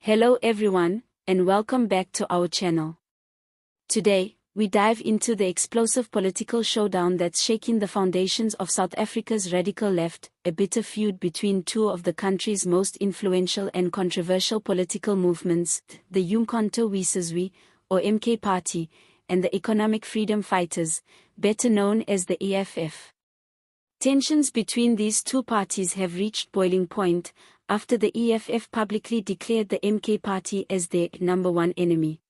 Hello everyone, and welcome back to our channel. Today, we dive into the explosive political showdown that's shaking the foundations of South Africa's radical left, a bitter feud between two of the country's most influential and controversial political movements, the uMkhonto weSizwe, or MK Party, and the Economic Freedom Fighters, better known as the EFF. Tensions between these two parties have reached boiling point, after the EFF publicly declared the MK Party as their number one enemy.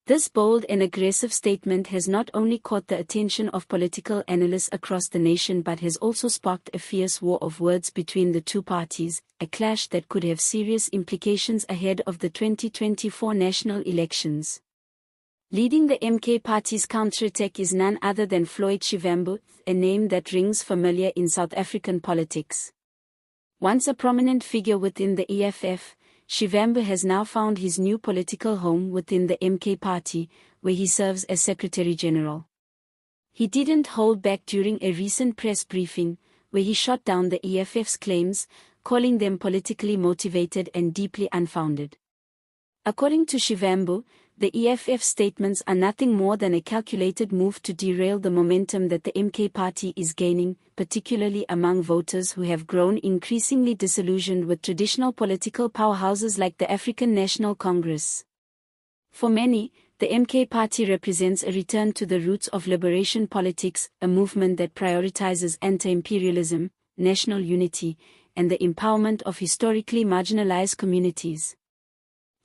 This bold and aggressive statement has not only caught the attention of political analysts across the nation but has also sparked a fierce war of words between the two parties, a clash that could have serious implications ahead of the 2024 national elections. Leading the MK Party's counterattack is none other than Floyd Shivambu, a name that rings familiar in South African politics. Once a prominent figure within the EFF, Shivambu has now found his new political home within the MK Party, where he serves as Secretary General. He didn't hold back during a recent press briefing, where he shot down the EFF's claims, calling them politically motivated and deeply unfounded. According to Shivambu, the EFF statements are nothing more than a calculated move to derail the momentum that the MK Party is gaining, particularly among voters who have grown increasingly disillusioned with traditional political powerhouses like the African National Congress. For many, the MK Party represents a return to the roots of liberation politics, a movement that prioritizes anti-imperialism, national unity, and the empowerment of historically marginalized communities.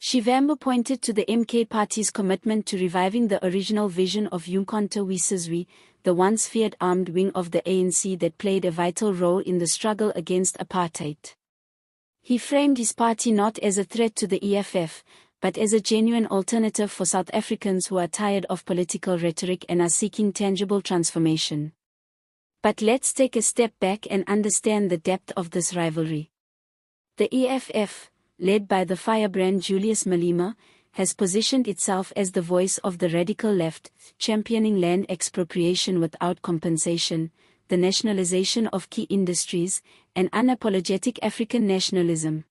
Shivambu pointed to the MK Party's commitment to reviving the original vision of uMkhonto weSizwe, the once feared armed wing of the ANC that played a vital role in the struggle against apartheid. He framed his party not as a threat to the EFF, but as a genuine alternative for South Africans who are tired of political rhetoric and are seeking tangible transformation. But let's take a step back and understand the depth of this rivalry. The EFF, led by the firebrand Julius Malema, has positioned itself as the voice of the radical left, championing land expropriation without compensation, the nationalization of key industries, and unapologetic African nationalism.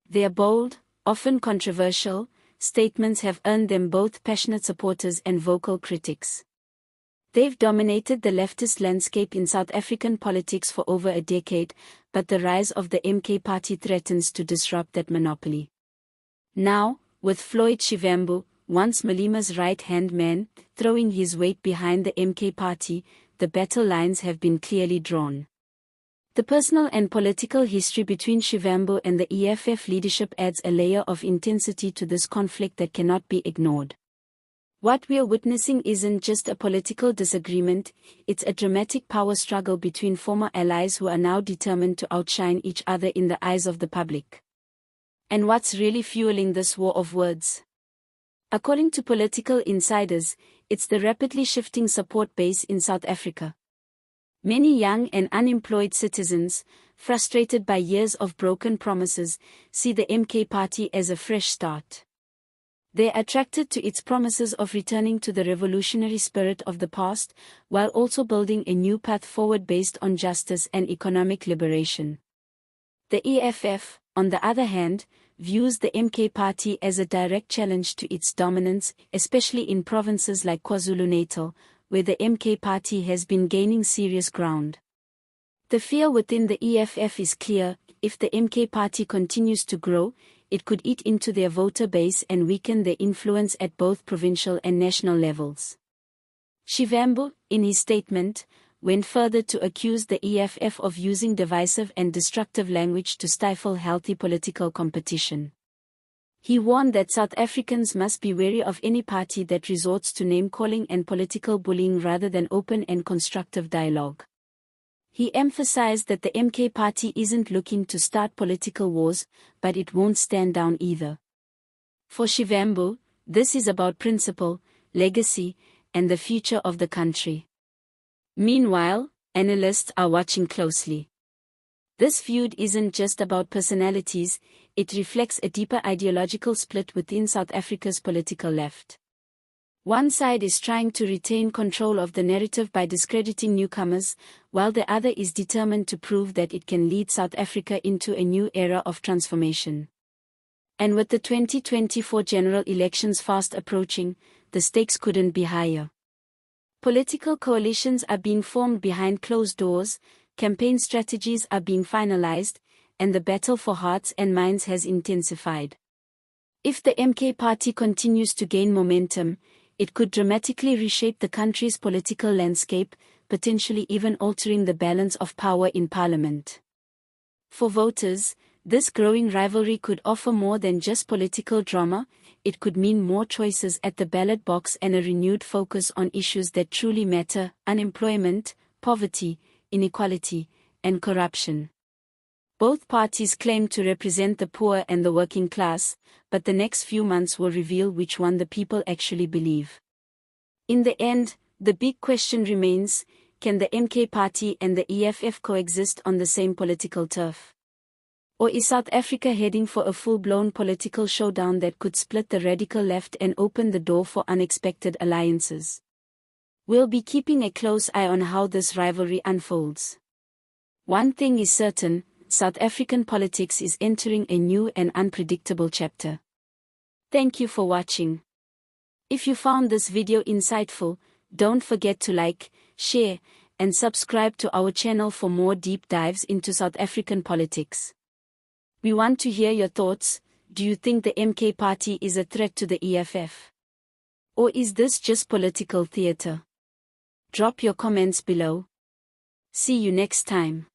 Their bold, often controversial, statements have earned them both passionate supporters and vocal critics. They've dominated the leftist landscape in South African politics for over a decade, but the rise of the MK Party threatens to disrupt that monopoly. Now, with Floyd Shivambu, once Malema's right-hand man, throwing his weight behind the MK Party, the battle lines have been clearly drawn. The personal and political history between Shivambu and the EFF leadership adds a layer of intensity to this conflict that cannot be ignored. What we are witnessing isn't just a political disagreement, it's a dramatic power struggle between former allies who are now determined to outshine each other in the eyes of the public. And what's really fueling this war of words? According to political insiders, it's the rapidly shifting support base in South Africa. Many young and unemployed citizens, frustrated by years of broken promises, see the MK Party as a fresh start. They're attracted to its promises of returning to the revolutionary spirit of the past, while also building a new path forward based on justice and economic liberation. The EFF, on the other hand, views the MK Party as a direct challenge to its dominance, especially in provinces like KwaZulu-Natal, where the MK Party has been gaining serious ground. The fear within the EFF is clear: if the MK Party continues to grow, it could eat into their voter base and weaken their influence at both provincial and national levels. Shivambu, in his statement, went further to accuse the EFF of using divisive and destructive language to stifle healthy political competition. He warned that South Africans must be wary of any party that resorts to name-calling and political bullying rather than open and constructive dialogue. He emphasized that the MK Party isn't looking to start political wars, but it won't stand down either. For Shivambu, this is about principle, legacy, and the future of the country. Meanwhile, analysts are watching closely. This feud isn't just about personalities, it reflects a deeper ideological split within South Africa's political left. One side is trying to retain control of the narrative by discrediting newcomers, while the other is determined to prove that it can lead South Africa into a new era of transformation. And with the 2024 general elections fast approaching, the stakes couldn't be higher. Political coalitions are being formed behind closed doors, campaign strategies are being finalized, and the battle for hearts and minds has intensified. If the MK party continues to gain momentum, it could dramatically reshape the country's political landscape, potentially even altering the balance of power in parliament. For voters, this growing rivalry could offer more than just political drama. It could mean more choices at the ballot box and a renewed focus on issues that truly matter: unemployment, poverty, inequality, and corruption. Both parties claim to represent the poor and the working class, but the next few months will reveal which one the people actually believe. In the end, the big question remains: can the MK party and the EFF coexist on the same political turf? Or is South Africa heading for a full-blown political showdown that could split the radical left and open the door for unexpected alliances? We'll be keeping a close eye on how this rivalry unfolds. One thing is certain: South African politics is entering a new and unpredictable chapter. Thank you for watching. If you found this video insightful, don't forget to like, share, and subscribe to our channel for more deep dives into South African politics. We want to hear your thoughts. Do you think the MK party is a threat to the EFF? Or is this just political theater? Drop your comments below. See you next time.